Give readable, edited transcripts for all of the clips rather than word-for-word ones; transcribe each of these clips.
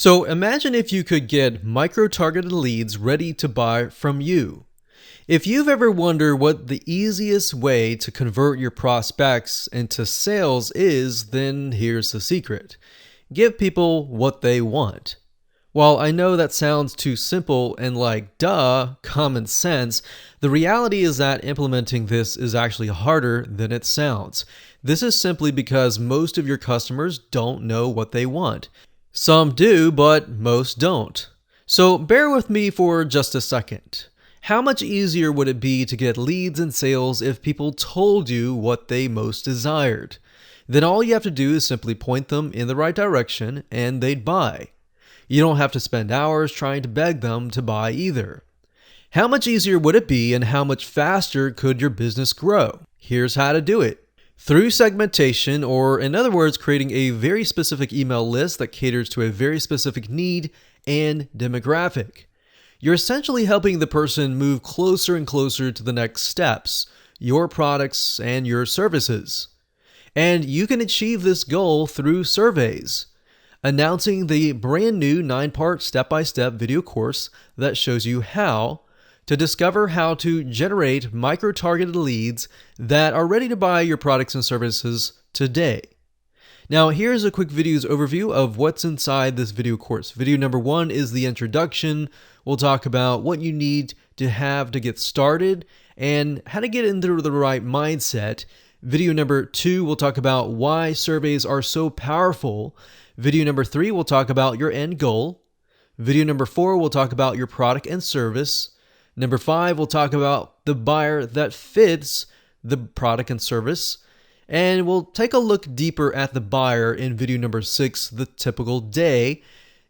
So imagine if you could get micro-targeted leads ready to buy from you. If you've ever wondered what the easiest way to convert your prospects into sales is, then here's the secret. Give people what they want. While I know that sounds too simple and like, duh, common sense, the reality is that implementing this is actually harder than it sounds. This is simply because most of your customers don't know what they want. Some do, but most don't. So bear with me for just a second. How much easier would it be to get leads and sales if people told you what they most desired? Then all you have to do is simply point them in the right direction and they'd buy. You don't have to spend hours trying to beg them to buy either. How much easier would it be and how much faster could your business grow? Here's how to do it. Through segmentation, or in other words, creating a very specific email list that caters to a very specific need and demographic. You're essentially helping the person move closer and closer to the next steps, your products and your services. And you can achieve this goal through surveys. Announcing the brand new 9-part step-by-step video course that shows you how to discover how to generate micro-targeted leads that are ready to buy your products and services today. Now, here's a quick video's overview of what's inside this video course. Video number 1 is the introduction. We'll talk about what you need to have to get started and how to get into the right mindset. Video number 2, we'll talk about why surveys are so powerful. Video number 3, we'll talk about your end goal. Video number 4, we'll talk about your product and service. Number 5, we'll talk about the buyer that fits the product and service. And we'll take a look deeper at the buyer in video number 6, the typical day.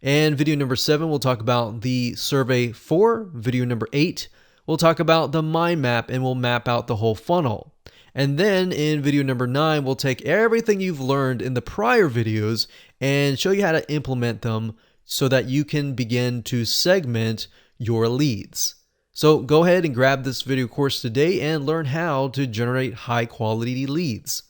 And video number 7, we'll talk about the survey 4. Video number 8, we'll talk about the mind map and we'll map out the whole funnel. And then in video number 9, we'll take everything you've learned in the prior videos and show you how to implement them so that you can begin to segment your leads. So go ahead and grab this video course today and learn how to generate high quality leads.